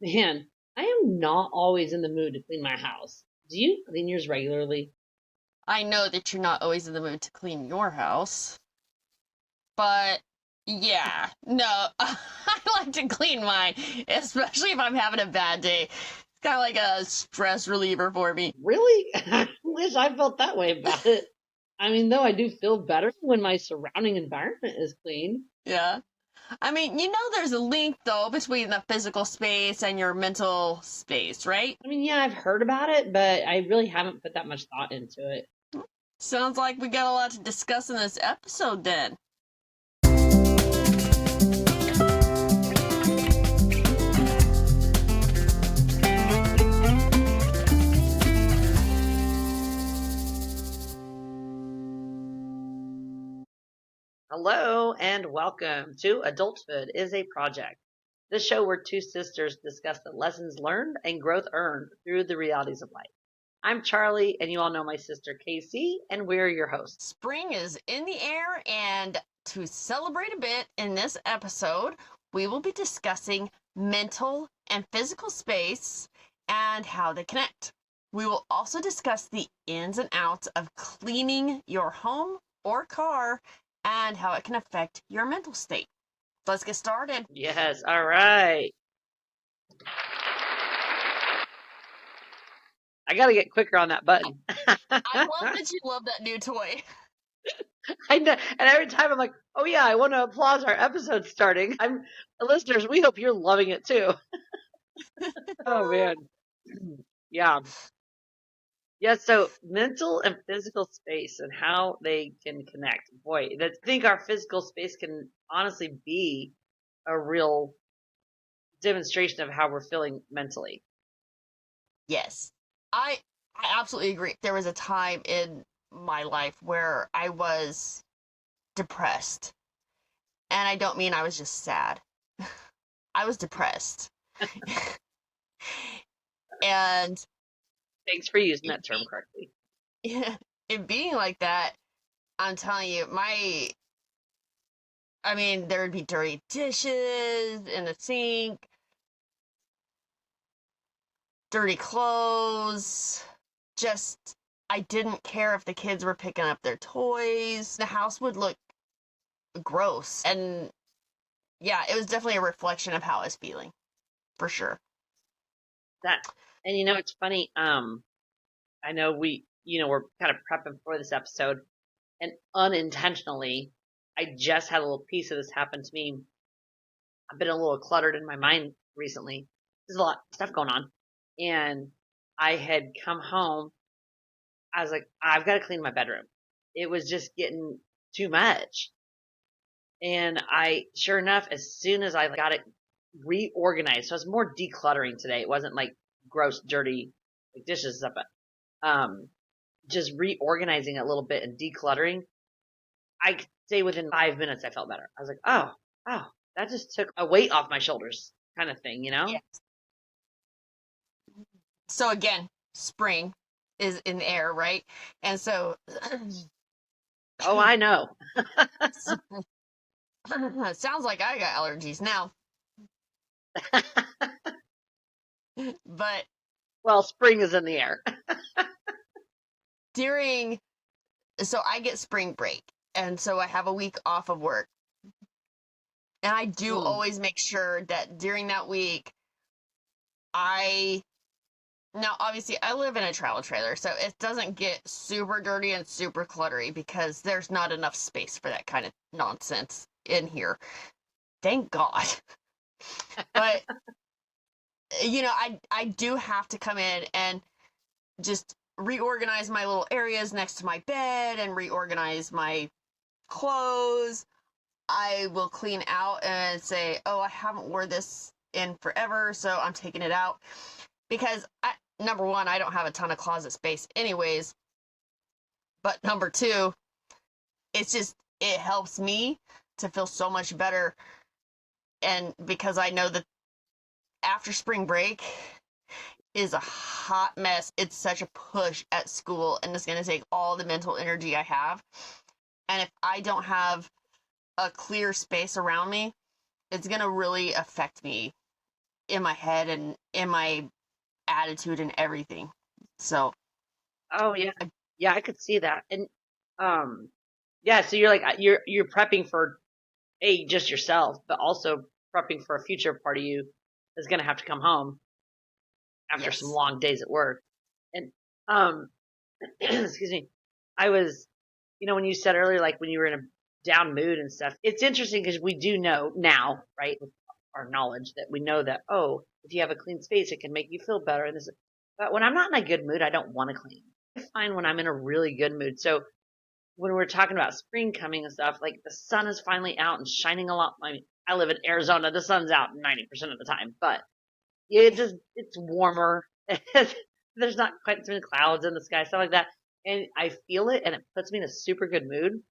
Man, I am not always in the mood to clean my house. Do you clean yours regularly? I know that you're not always in the mood to clean your house, but yeah, no, I like to clean mine, especially if I'm having a bad day. It's kind of like a stress reliever for me. Really? I wish I felt that way about it. I mean, though I do feel better when my surrounding environment is clean. Yeah. I mean, there's a link though between the physical space and your mental space, right? I mean, yeah, I've heard about it, but I really haven't put that much thought into it. Sounds like we got a lot to discuss in this episode then. Hello and welcome to Adulthood is a Project, the show where two sisters discuss the lessons learned and growth earned through the realities of life. I'm Charlie, and you all know my sister Casey, and we're your hosts. Spring is in the air, and to celebrate a bit in this episode, we will be discussing mental and physical space and how they connect. We will also discuss the ins and outs of cleaning your home or car and how it can affect your mental state. Let's get started. Yes, all right. I got to get quicker on that button. I love that you love that new toy. I know, and every time I'm like, oh yeah, I want to applaud our episode starting. Listeners, we hope you're loving it too. Oh man. Yeah. Yeah, so mental and physical space and how they can connect. Boy, I think our physical space can honestly be a real demonstration of how we're feeling mentally. Yes. I absolutely agree. There was a time in my life where I was depressed. And I don't mean I was just sad. I was depressed. And Thanks for using that term correctly. it being like that, I'm telling you, I mean, there would be dirty dishes in the sink, dirty clothes, just, I didn't care if the kids were picking up their toys. The house would look gross. And yeah, it was definitely a reflection of how I was feeling, for sure. That and it's funny. I know we're kind of prepping for this episode, and unintentionally, I just had a little piece of this happen to me. I've been a little cluttered in my mind recently. There's a lot of stuff going on, and I had come home. I was like, I've got to clean my bedroom. It was just getting too much. And sure enough, as soon as I got it reorganized, so I was more decluttering today. It wasn't like gross, dirty like dishes and stuff, but just reorganizing it a little bit and decluttering. I could say within 5 minutes I felt better. I was like, oh, that just took a weight off my shoulders, kind of thing, Yes. So again, spring is in the air, right? And so Oh, I know. sounds like I got allergies now. But Well, spring is in the air. so I get spring break, and so I have a week off of work. And I do always make sure that during that week, now obviously I live in a travel trailer, so it doesn't get super dirty and super cluttery because there's not enough space for that kind of nonsense in here. Thank God. But I do have to come in and just reorganize my little areas next to my bed and reorganize my clothes. I will clean out and say, oh, I haven't worn this in forever, so I'm taking it out. Because, number one, I don't have a ton of closet space anyways. But number two, it helps me to feel so much better. And because I know that after spring break is a hot mess. It's such a push at school, and it's going to take all the mental energy I have. And if I don't have a clear space around me, it's going to really affect me in my head and in my attitude and everything. So, Oh yeah, I, yeah, I could see that. And um, yeah, so you're like you're prepping for just yourself, but also prepping for a future part of you that's gonna have to come home after some yes. long days at work. And um, excuse me, I was, when you said earlier, like when you were in a down mood and stuff, it's interesting because we do know now, right, with our knowledge that we know that, oh, if you have a clean space, it can make you feel better. And this, but when I'm not in a good mood, I don't want to clean. I find when I'm in a really good mood. So when we're talking about spring coming and stuff, like the sun is finally out and shining a lot. I mean, I live in Arizona. The sun's out 90% of the time, but it's warmer. There's not quite so many clouds in the sky, stuff like that. And I feel it and it puts me in a super good mood,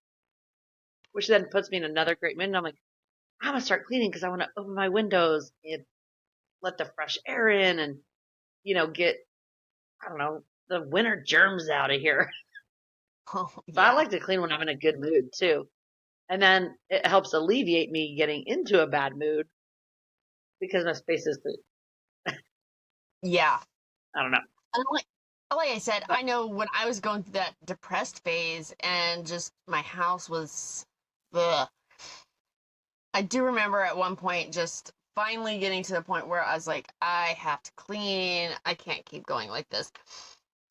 which then puts me in another great mood. And I'm like, I'm going to start cleaning because I want to open my windows and let the fresh air in and, get, I don't know, the winter germs out of here. Oh, So I yeah. like to clean when I'm in a good mood too. And then it helps alleviate me getting into a bad mood because my space is clean. Yeah. I don't know. And like I said, But I know when I was going through that depressed phase and just my house was, ugh. I do remember at one point just finally getting to the point where I was like, I have to clean. I can't keep going like this.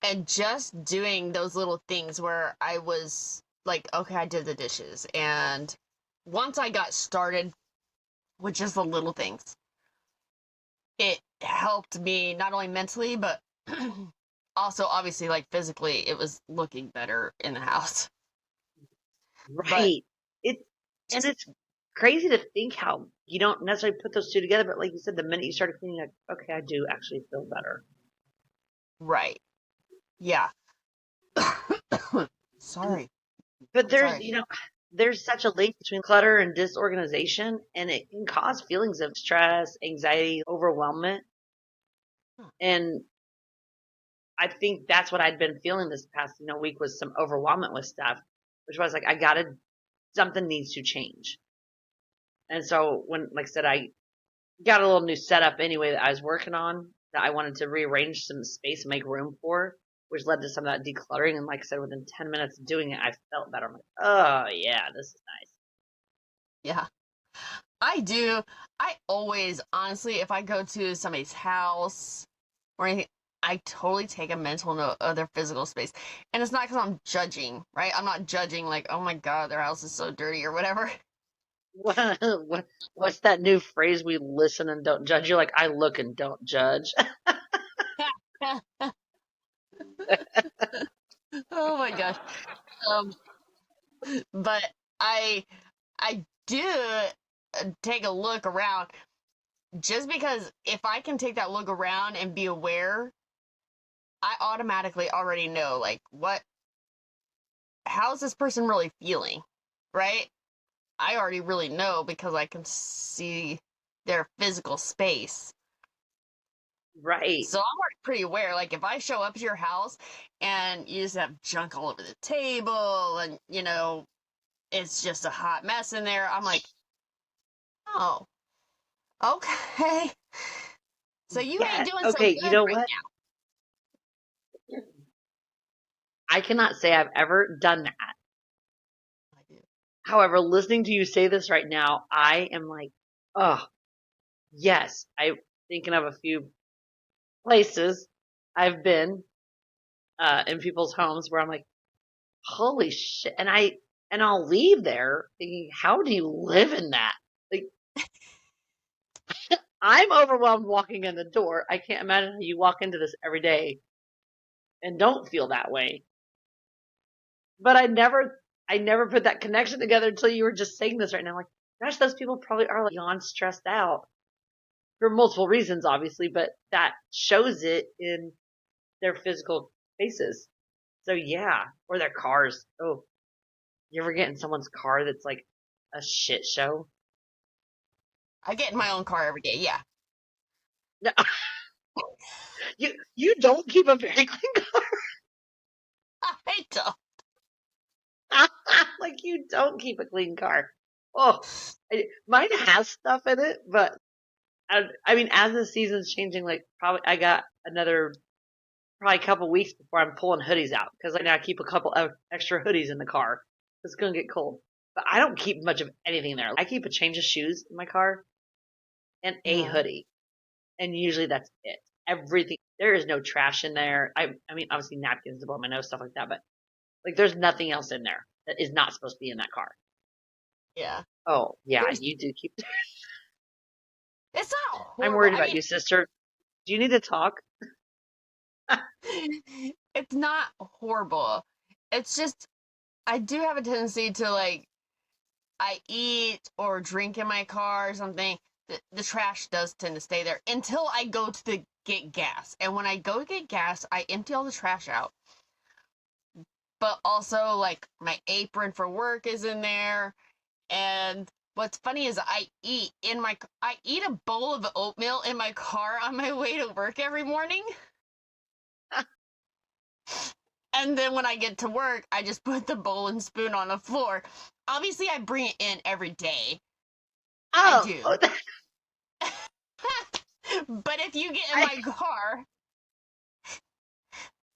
And just doing those little things where I was like, okay, I did the dishes. And once I got started with just the little things, it helped me not only mentally, but also obviously like physically, it was looking better in the house. But right. It and just it's crazy to think how you don't necessarily put those two together, but like you said, the minute you started cleaning, like, okay, I do actually feel better. right. Yeah. And Sorry. but there's Sorry. there's such a link between clutter and disorganization, and it can cause feelings of stress, anxiety, overwhelmment. Huh. And I think that's what I'd been feeling this past, week was some overwhelmment with stuff, which was like, something needs to change. And so when, like I said, I got a little new setup anyway that I was working on that I wanted to rearrange some space and make room for, which led to some of that decluttering. And like I said, within 10 minutes of doing it, I felt better. I'm like, oh yeah, this is nice. Yeah. I do. I always, honestly, if I go to somebody's house or anything, I totally take a mental note of their physical space. And it's not because I'm judging, right? I'm not judging like, oh my God, their house is so dirty or whatever. What's that new phrase? We listen and don't judge. You're like, I look and don't judge. Oh my gosh. Um, but I I do take a look around just because if I can take that look around and be aware, I automatically already know like how's this person really feeling, right? I already really know because I can see their physical space. Right. So I'm already pretty aware. Like if I show up to your house and you just have junk all over the table and it's just a hot mess in there, I'm like, oh, okay. So you ain't Yeah. doing so Okay. You good know right what? I cannot say I've ever done that. now. I do. However, listening to you say this right now, I am like, oh, yes. I'm thinking of a few places I've been in people's homes where I'm like, holy shit. And I'll leave there thinking, how do you live in that? Like, I'm overwhelmed walking in the door. I can't imagine how you walk into this every day and don't feel that way. But I never put that connection together until you were just saying this right now. Like, gosh, those people probably are like beyond stressed out for multiple reasons, obviously, but that shows it in their physical faces. So yeah, or their cars. Oh, you ever get in someone's car that's like a shit show? I get in my own car every day. Yeah. No, you don't keep a very clean I don't. car. Like you don't keep a clean car. Oh, mine has stuff in it, but I mean, as the season's changing, like probably I got another probably a couple weeks before I'm pulling hoodies out because I now keep a couple of extra hoodies in the car. It's gonna get cold, but I don't keep much of anything there. I keep a change of shoes in my car and a Yeah. hoodie, and usually that's it. Everything there is no trash in there. I mean, obviously napkins to blow my nose, stuff like that, but like there's nothing else in there that is not supposed to be in that car. Yeah. Oh yeah, There's, you do keep. it's not I'm horrible. worried I about mean, you, sister. Do you need to talk? it's not horrible. It's just I do have a tendency to like I eat or drink in my car or something. The trash does tend to stay there until I go to the get gas. And when I go get gas, I empty all the trash out. But also like my apron for work is in there. And what's funny is I eat a bowl of oatmeal in my car on my way to work every morning. And then when I get to work, I just put the bowl and spoon on the floor. Obviously, I bring it in every day. I Oh, do. But if you get in I, my car,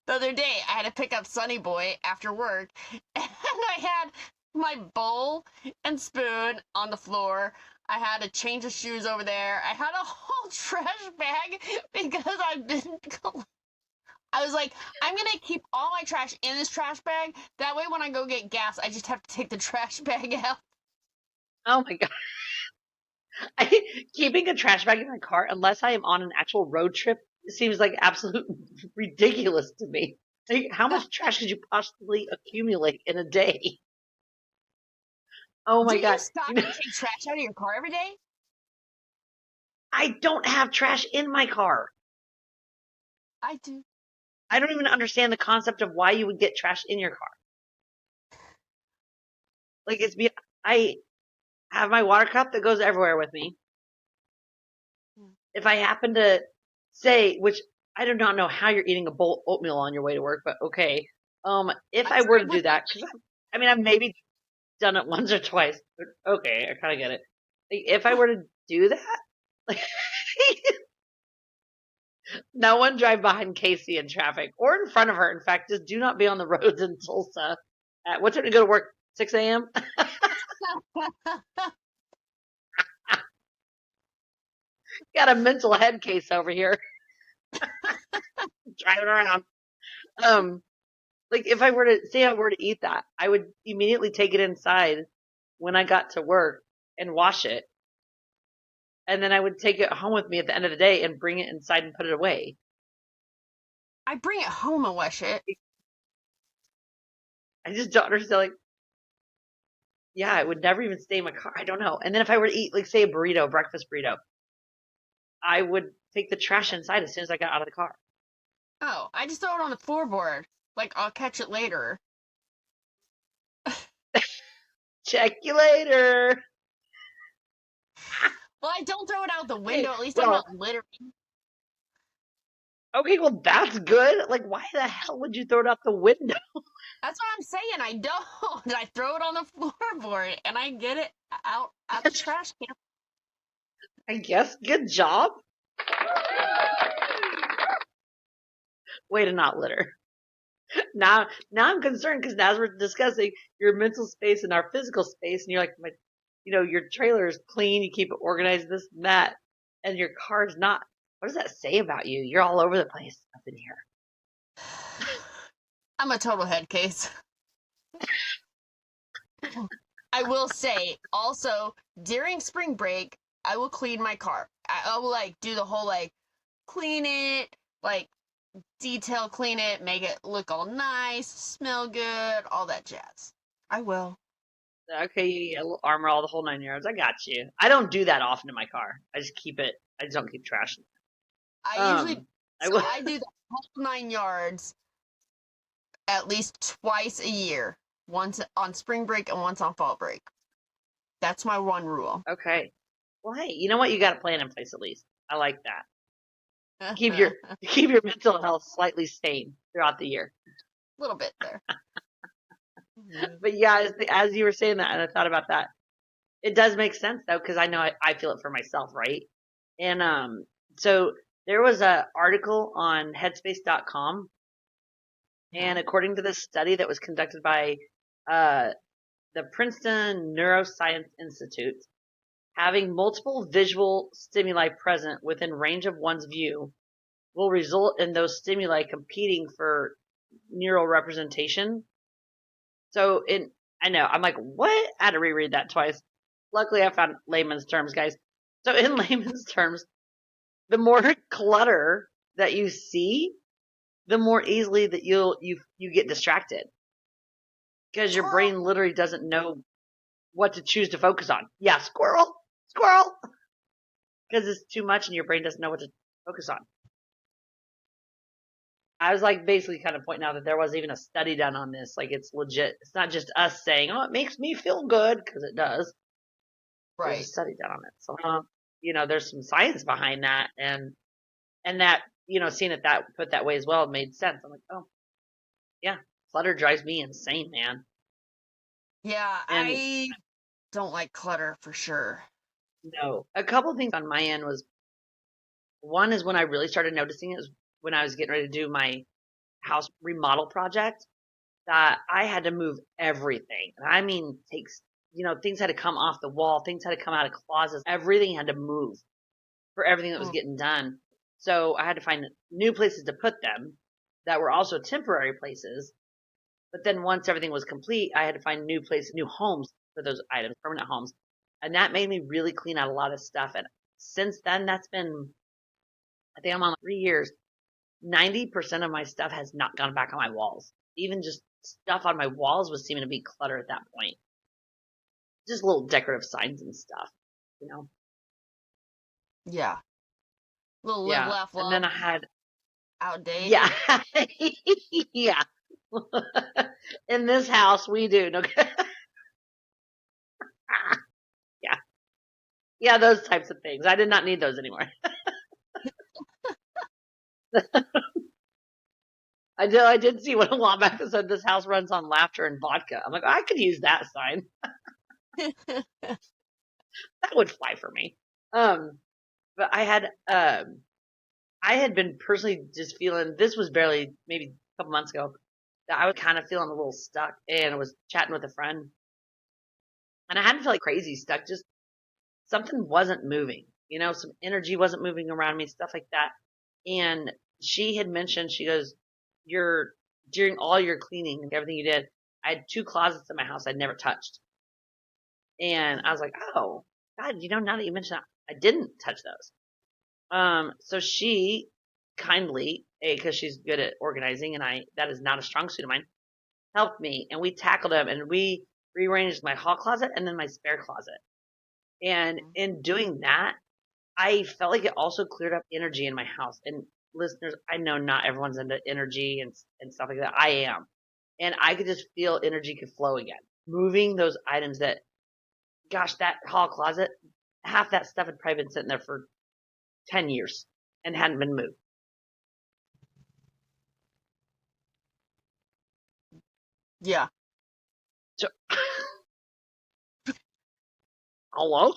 the other day I had to pick up Sonny Boy after work, and I had my bowl and spoon on the floor. I had a change of shoes over there. I had a whole trash bag because I've been. I was like, I'm gonna keep all my trash in this trash bag. That way, when I go get gas, I just have to take the trash bag out. oh my god. Keeping a trash bag in my car, unless I am on an actual road trip, seems like absolute ridiculous to me. Like, how much trash could you possibly accumulate in a day? Oh Do my you god. stop You know, and take trash out of your car every day? I don't have trash in my car. I do. I don't even understand the concept of why you would get trash in your car. Like I have my water cup that goes everywhere with me. If I happen to say, which I do not know how you're eating a bowl of oatmeal on your way to work, but okay. If I I were to tried do with that, because I mean, I've maybe done it once or twice. But okay, I kind of get it. Like, if I were to do that, like, no one drive behind Casey in traffic or in front of her. In fact, just do not be on the roads in Tulsa. At what time do you go to work? 6 a.m. Got a mental head case over here driving around. Um, like if I were to say I were to eat that, I would immediately take it inside when I got to work and wash it, and then I would take it home with me at the end of the day and bring it inside and put it away. I bring it home and wash it. I just don't understand. Like, yeah, it would never even stay in my car. I don't know. And then if I were to eat, like, say, a burrito, breakfast burrito, I would take the trash inside as soon as I got out of the car. Oh, I just throw it on the floorboard. Like, I'll catch it later. Check you later. Well, I don't throw it out the Okay, window. At least I'm well, not littering. okay, well, that's good. Like, why the hell would you throw it out the window? That's what I'm saying. I don't. I throw it on the floorboard and I get it out at the trash can. I guess. Good job. Way to not litter. Now I'm concerned because now as we're discussing your mental space and our physical space, and you're like, your trailer is clean, you keep it organized, this and that, and your car's not. What does that say about you? You're all over the place up in here. I'm a total head case. I will say also during spring break, I will clean my car. I will like do the whole like clean it, like detail clean it, make it look all nice, smell good, all that jazz. I will. Okay, you get a little armor, all the whole 9 yards. I got you. I don't do that often in my car. I just keep it. I just don't keep trash. I usually I so will. I do the whole 9 yards at least twice a year. Once on spring break and once on fall break. That's my one rule. Okay. Well, hey, you know what? You got a plan in place at least. I like that. A Keep your keep your mental health slightly sane throughout the year. little bit there. But yeah, as you were saying that, and I thought about that, it does make sense though, because I know I feel it for myself, right? And so there was a article on headspace.com, and Mhm. according to this study that was conducted by uh, the Princeton Neuroscience Institute, having multiple visual stimuli present within range of one's view will result in those stimuli competing for neural representation. So I know, I'm like, what? I had to reread that twice. Luckily, I found layman's terms, guys. So in layman's terms, the more clutter that you see, the more easily that you get distracted because your Squirrel. brain literally doesn't know what to choose to focus on. Yeah, squirrel, squirrel, because it's too much and your brain doesn't know what to focus on. I was like basically kind of pointing out that there wasn't even a study done on this. Like it's legit. It's not just us saying, "Oh, it makes me feel good," because it does. There's a Right. study done on it. So, there's some science behind that, and that seeing it that put that way as well made sense. I'm like, oh yeah, clutter drives me insane, man. Yeah, And I don't like clutter for sure. no, a couple things on my end was one is when I really started noticing it was when I was getting ready to do my house remodel project that I had to move everything. And I mean, things had to come off the wall, things had to come out of closets, everything had to move for everything that was Mm. getting done. So I had to find new places to put them that were also temporary places. But then once everything was complete, I had to find new places, new homes for those items, permanent homes. And that made me really clean out a lot of stuff. And since then, that's been, I think I'm on like 3 years. 90% of my stuff has not gone back on my walls. Even just stuff on my walls was seeming to be clutter at that point. Just little decorative signs and stuff, you know? Yeah. Little live, Yeah. laugh, And then love, I had, yeah. outdated. Yeah. In this house, we do. No, yeah. Yeah, those types of things. I did not need those anymore. I did see one a while back that said this house runs on laughter and vodka. I'm like, I could use that sign. That would fly for me. But I had been personally just feeling this was barely maybe a couple months ago that I was kind of feeling a little stuck and I was chatting with a friend and I hadn't felt like crazy stuck, just something wasn't moving, some energy wasn't moving around me, stuff like that. And she had mentioned, she goes, you're during all your cleaning and everything you did, I had two closets in my house I'd never touched. And I was like, oh, God, now that you mention that, I didn't touch those. So she kindly, because she's good at organizing and that is not a strong suit of mine, helped me and we tackled them and we rearranged my hall closet and then my spare closet. And in doing that, I felt like it also cleared up energy in my house. And listeners, I know not everyone's into energy and stuff like that. I am. And I could just feel energy could flow again. Moving those items that, gosh, that hall closet, half that stuff had probably been sitting there for 10 years and hadn't been moved. Yeah. So, hello?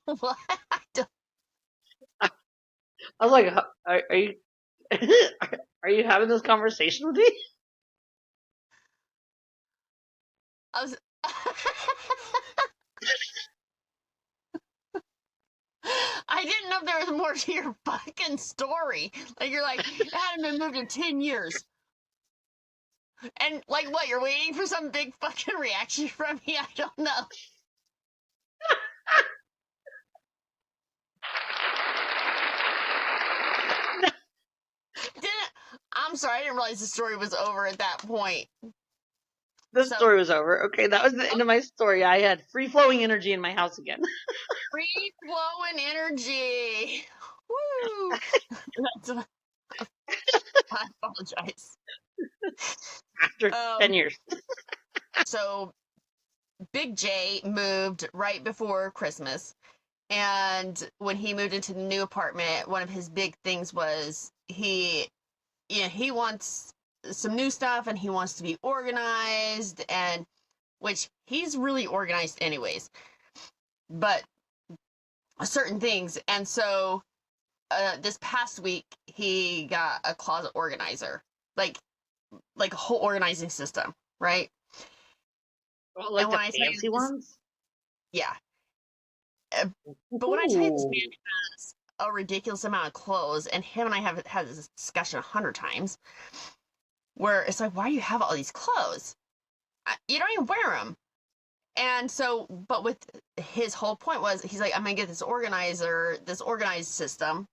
What? I don't- I was like, are you, are you having this conversation with me? I was. I didn't know there was more to your fucking story. Like you're like, it hadn't been moved in 10 years. And like what, you're waiting for some big fucking reaction from me? I don't know. Didn't I'm sorry, I didn't realize the story was over at that point. The So story was over. Okay, that was the end of my story. I had free flowing energy in my house again. free flowing energy. Woo! That's, I apologize. After 10 Um, years. so Big J moved right before Christmas. And when he moved into the new apartment, one of his big things was he wants some new stuff and he wants to be organized, and which he's really organized anyways. But certain things. And so this past week, he got a closet organizer, like a whole organizing system, right? Well, And like when the I tell you fancy this, ones. yeah. But when I tell you this man Ooh. has a ridiculous amount of clothes, and him and I have had this discussion 100 times, where it's like, why do you have all these clothes? You don't even wear them. And so, but with his whole point was, he's like, I'm gonna get this organizer, this organized system,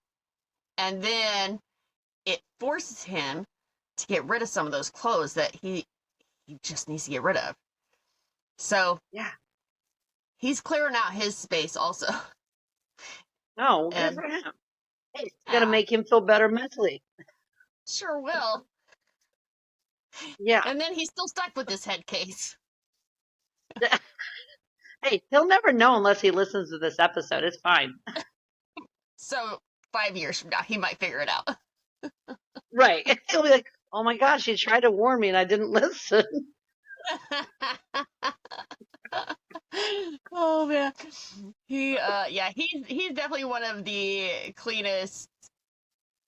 and then it forces him to get rid of some of those clothes that he just needs to get rid of. So Yeah. he's clearing out his space also. Oh, well, good And for him. Hey, it's gonna yeah, make him feel better mentally. sure will. Yeah. And then he's still stuck with this head case. Hey, he'll never know unless he listens to this episode. It's fine. So 5 years from now, he might figure it out. Right. He'll be like, oh my gosh, he tried to warn me and I didn't listen. Oh man. Yeah, he's definitely one of the cleanest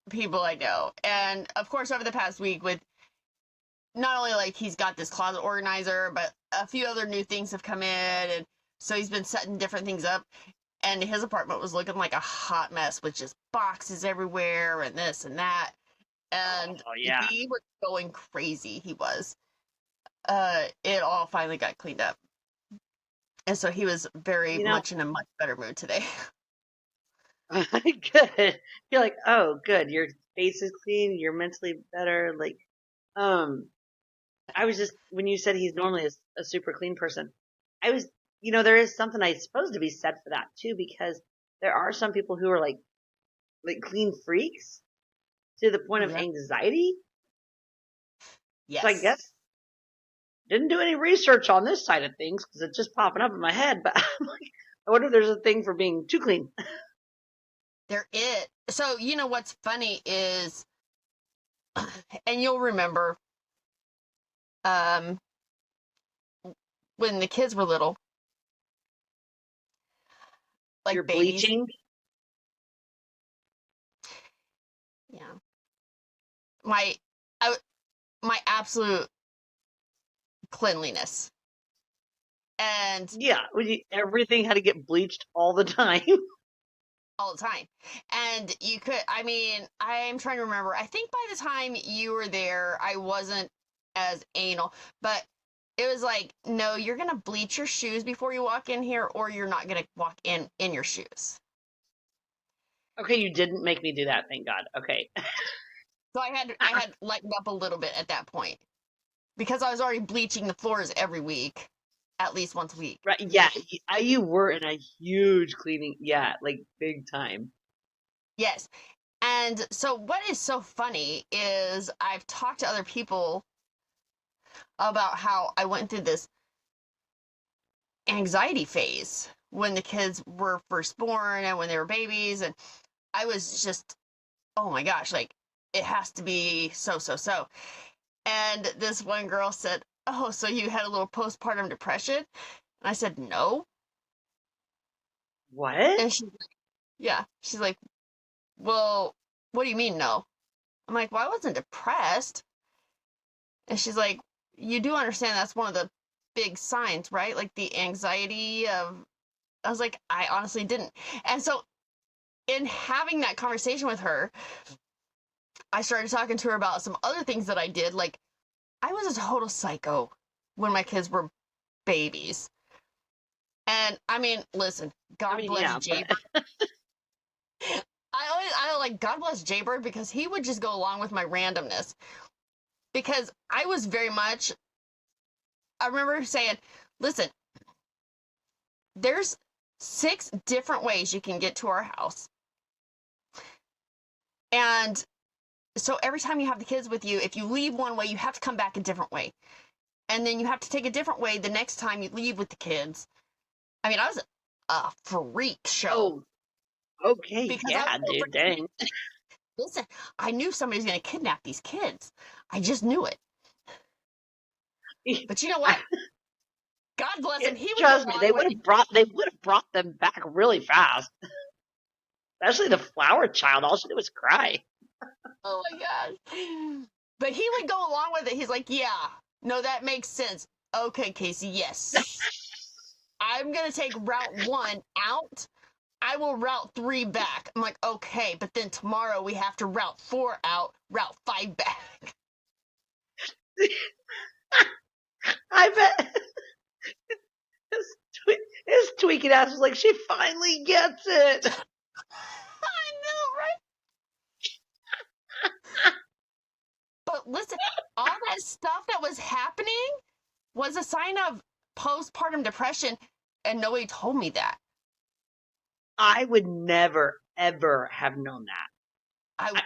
people I know. And of course over the past week, with not only like he's got this closet organizer, but a few other new things have come in, and so he's been setting different things up, and his apartment was looking like a hot mess with just boxes everywhere and this and that. And Oh yeah. he was going crazy. He was. It all finally got cleaned up. And so he was very You know, much in a much better mood today. good. You're like, oh, good. Your face is clean. You're mentally better. Like, um, I was just when you said he's normally a super clean person, I was, there is something I suppose to be said for that too, because there are some people who are like clean freaks to the point of Yeah. anxiety. So I Yes. guess didn't do any research on this side of things because it's just popping up in my head. But I'm like, I wonder if there's a thing for being too clean. There is. So, what's funny is, and you'll remember, um, when the kids were little, You're like babies. bleaching. Yeah. My, I, my absolute cleanliness. And Yeah, everything had to get bleached all the time. all the time. And I'm trying to remember. I think by the time you were there, I wasn't as anal, but it was like, no, you're going to bleach your shoes before you walk in here, or you're not going to walk in your shoes. Okay, you didn't make me do that, thank God. Okay. So I had lightened up a little bit at that point because I was already bleaching the floors every week, at least once a week. Right, yeah, you were in a huge cleaning, yeah, like big time. Yes. And so what is so funny is I've talked to other people about how I went through this anxiety phase when the kids were first born and when they were babies, and I was just, oh my gosh, like it has to be so. And this one girl said, oh, so you had a little postpartum depression? And I said, no. What? And she's like, well, what do you mean no? I'm like, well, I wasn't depressed. And she's like, you do understand that's one of the big signs, right? Like the anxiety of, I was like, I honestly didn't. And so in having that conversation with her, I started talking to her about some other things that I did. Like, I was a total psycho when my kids were babies. And listen, I God mean, bless yeah, but Jaybird. I like God bless Jaybird because he would just go along with my randomness. Because I was very much, I remember saying, listen, there's 6 different ways you can get to our house. And so every time you have the kids with you, if you leave one way, you have to come back a different way. And then you have to take a different way the next time you leave with the kids. I was a freak show oh, okay, because I was yeah, so dude, freaking, dang. listen, I knew somebody was going to kidnap these kids. I just knew it. But you know what? God bless him. He would go Trust me, along with it. they would have brought them back really fast. Especially the flower child. All she did was cry. Oh my gosh. But he would go along with it. He's like, yeah, no, that makes sense. Okay, Casey, yes. I'm going to take Route 1 out. I will Route 3 back. I'm like, okay, but then tomorrow we have to Route 4 out, Route 5 back. I bet his tweaking ass was like, she finally gets it. I know, right? But listen, all that stuff that was happening was a sign of postpartum depression, and nobody told me that. I would never, ever have known that.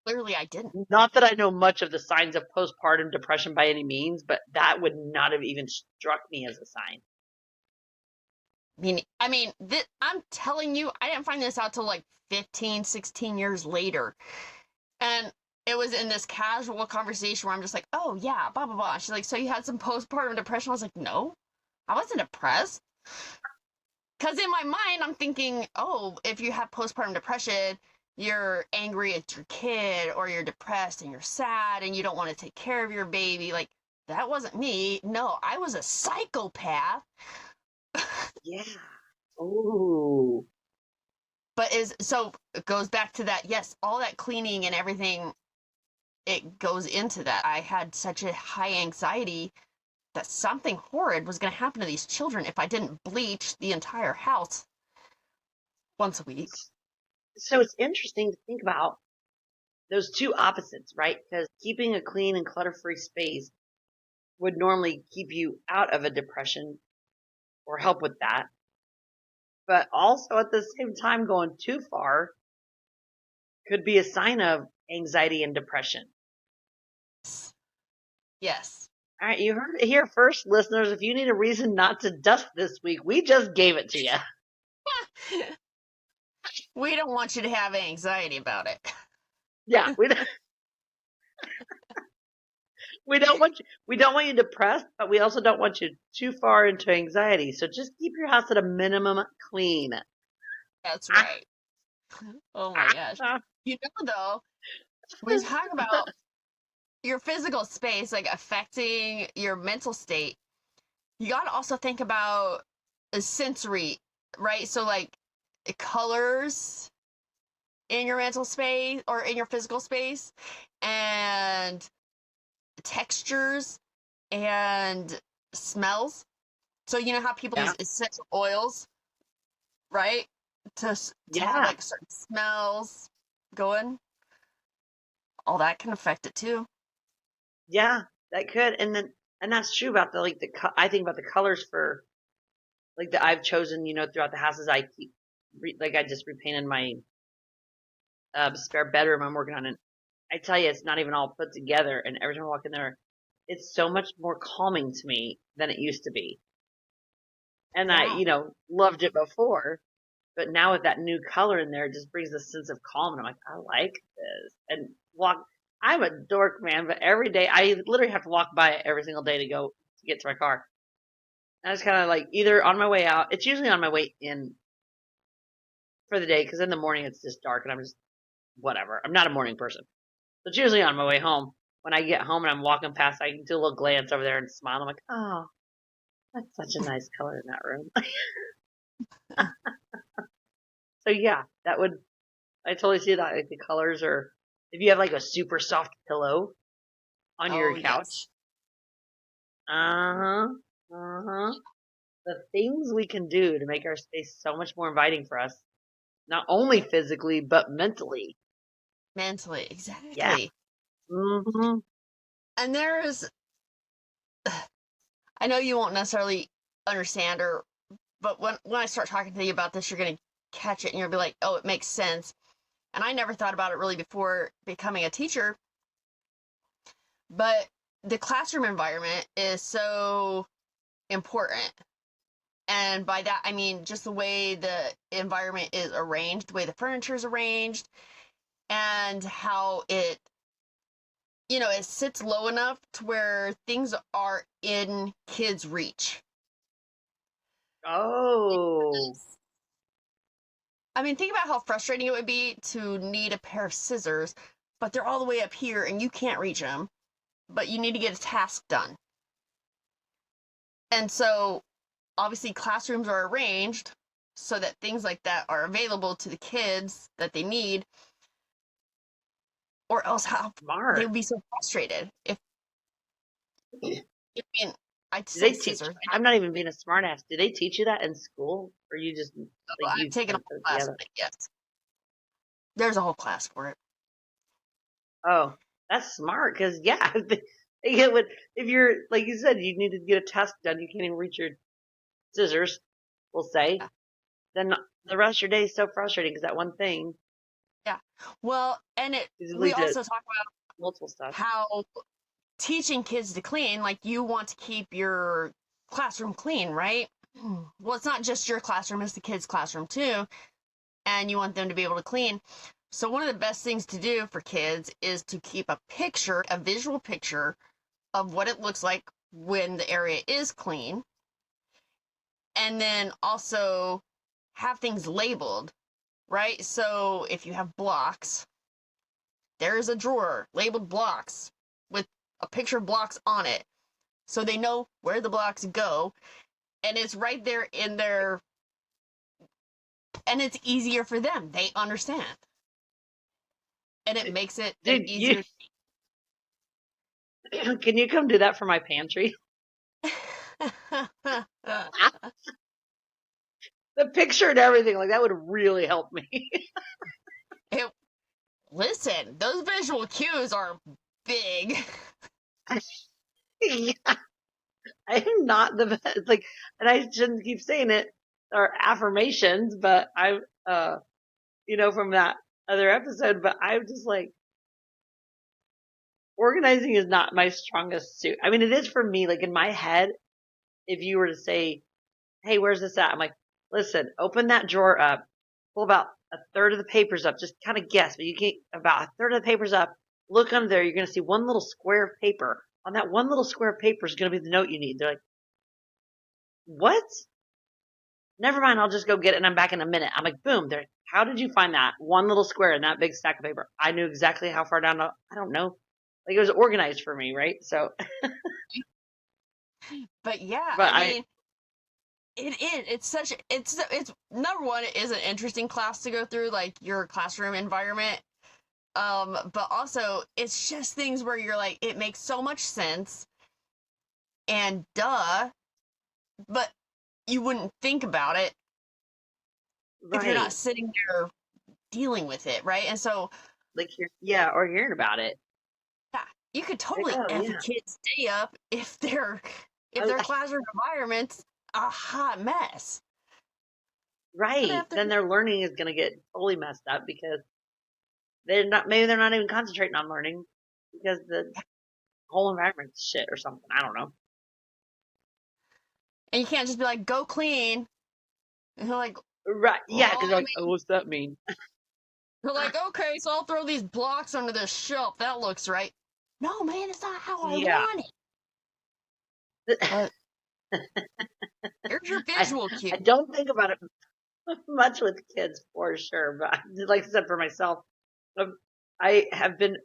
Clearly I didn't. Not that I know much of the signs of postpartum depression by any means, but that would not have even struck me as a sign. I'm telling you, I didn't find this out till like 15, 16 years later. And it was in this casual conversation where I'm just like, oh yeah, blah, blah, blah. She's like, so you had some postpartum depression? I was like, no, I wasn't depressed. Because in my mind, I'm thinking, oh, if you have postpartum depression, you're angry at your kid, or you're depressed and you're sad and you don't want to take care of your baby. Like, that wasn't me. No, I was a psychopath. Yeah. Ooh. But so it goes back to that. Yes, all that cleaning and everything, it goes into that. I had such a high anxiety that something horrid was going to happen to these children if I didn't bleach the entire house once a week. So it's interesting to think about those two opposites, right? Because keeping a clean and clutter-free space would normally keep you out of a depression or help with that. But also at the same time, going too far could be a sign of anxiety and depression. Yes. All right, you heard it here first, listeners. If you need a reason not to dust this week, we just gave it to you. We don't want you to have anxiety about it. Yeah, we don't want you depressed, but we also don't want you too far into anxiety. So just keep your house at a minimum clean. That's right. Oh my gosh. You know, though, we talk about your physical space like affecting your mental state. You got to also think about the sensory, right? So like colors in your mental space or in your physical space, and textures and smells. So you know how people use essential oils, right? To have like certain smells going. All that can affect it too. Yeah, that could. And that's true about I think about the colors for like that I've chosen, throughout the houses I keep, like I just repainted my spare bedroom I'm working on, and I tell you, it's not even all put together. And every time I walk in there, it's so much more calming to me than it used to be. And I, loved it before, but now with that new color in there, it just brings a sense of calm. And I'm like, I like this. And I'm a dork, man, but every day, I literally have to walk by it every single day to get to my car. And I was kind of like either on my way out. It's usually on my way in for the day, because in the morning it's just dark and I'm just whatever. I'm not a morning person. So it's usually on my way home. When I get home and I'm walking past, I can do a little glance over there and smile. I'm like, oh, that's such a nice color in that room. So yeah, I totally see that. Like the colors, or if you have like a super soft pillow on your couch. Yes. The things we can do to make our space so much more inviting for us, not only physically, but mentally. Mentally, exactly. Yeah. Mm-hmm. And I know you won't necessarily understand, but when I start talking to you about this, you're going to catch it and you'll be like, oh, it makes sense. And I never thought about it really before becoming a teacher, but the classroom environment is so important. And by that, I mean just the way the environment is arranged, the way the furniture is arranged, and how it sits low enough to where things are in kids' reach. Oh. I mean, think about how frustrating it would be to need a pair of scissors, but they're all the way up here and you can't reach them, but you need to get a task done. And so, obviously, classrooms are arranged so that things like that are available to the kids that they need, or else how they Smart. would be so frustrated if, I mean, I'd Do say they teach? scissors. I'm not even being a smartass. Do they teach you that in school, or you just like I've you taken a kind of whole put it class together? on it, yes. There's a whole class for it. Oh, that's smart. Because yeah, it would if you're like you said, you need to get a task done. You can't even reach your scissors. We'll say Yeah. then the rest of your day is so frustrating because that one thing Yeah. Well, and is we lead to also talk about multiple stuff. how teaching kids to clean, like you want to keep your classroom clean, right? Well, it's not just your classroom, it's the kids' classroom too, and you want them to be able to clean. So one of the best things to do for kids is to keep a picture, a visual picture of what it looks like when the area is clean, and then also have things labeled, right? So if you have blocks, there's a drawer labeled blocks with a picture of blocks on it. So they know where the blocks go, and it's right there in their, and it's easier for them. They understand. And it makes it an Dude, you easier. can you come do that for my pantry? The picture and everything like that would really help me. it, listen, those visual cues are big. Yeah, I am not the best. Like, and I shouldn't keep saying it or affirmations, but from that other episode. But I'm just like, organizing is not my strongest suit. I mean, it is for me. Like in my head, if you were to say, "Hey, where's this at?" I'm like, "Listen, open that drawer up, pull about a third of the papers up. Just kind of guess, but you can't. About a third of the papers up. Look under there. You're going to see one little square of paper. On that one little square of paper is going to be the note you need." They're like, "What?" Never mind, I'll just go get it and I'm back in a minute. I'm like, boom, there. How did you find that one little square in that big stack of paper? I knew exactly how far down. I don't know. Like it was organized for me, right? So, But yeah, but I mean, it is. It's number one, it is an interesting class to go through, like your classroom environment. But also it's just things where you're like, it makes so much sense and duh, but you wouldn't think about it if you're not right, sitting there dealing with it, right? And so, like yeah, or hearing about it. yeah, you could Like, totally oh F a yeah, kid's day up if I, their classroom environment's a hot mess. But right. after, Then their learning is going to get totally messed up because they're not even concentrating on learning because the whole environment's shit or something. I don't know. and you can't just be like, go clean. And they're like, Right? Yeah, well, because like, oh, what's that mean? they're like, okay, so I'll throw these blocks under this shelf. That looks right. No, man, it's not how I Yeah. want it. But here's your I visual cue. I don't think about it much with kids for sure, but like I said, for myself, I have been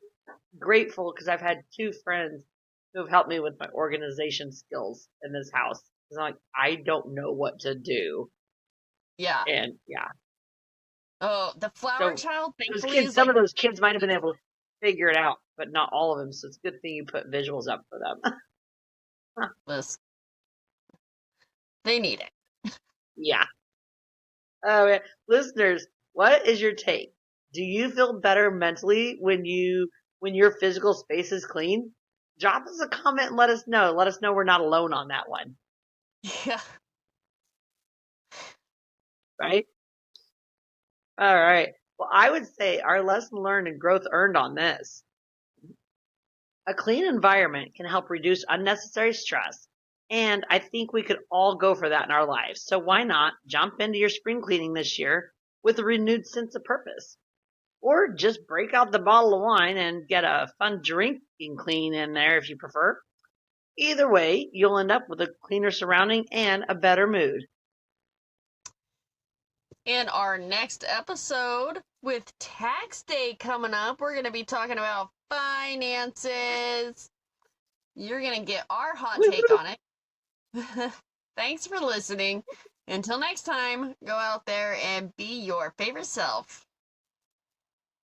grateful because I've had two friends who have helped me with my organization skills in this house. Because I'm like, I don't know what to do, Yeah. and yeah, Oh, the flower so child, those thankfully, kids, is some like, of those kids might have been able to figure it out, but not all of them. So it's a good thing you put visuals up for them. this. They need it. Yeah. Oh, yeah. Listeners, what is your take? Do you feel better mentally when your physical space is clean? Drop us a comment and let us know. Let us know we're not alone on that one, Yeah. right? All right. Well, I would say our lesson learned and growth earned on this. A clean environment can help reduce unnecessary stress, and I think we could all go for that in our lives. So why not jump into your spring cleaning this year with a renewed sense of purpose? Or just break out the bottle of wine and get a fun drinking clean in there if you prefer. Either way, you'll end up with a cleaner surrounding and a better mood. In our next episode, with tax day coming up, we're going to be talking about finances. You're going to get our hot take on it. Thanks for listening. Until next time, go out there and be your favorite self.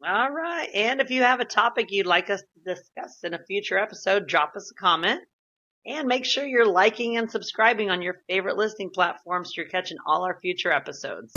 All right. And if you have a topic you'd like us to discuss in a future episode, drop us a comment. And make sure you're liking and subscribing on your favorite listening platforms so you're catching all our future episodes.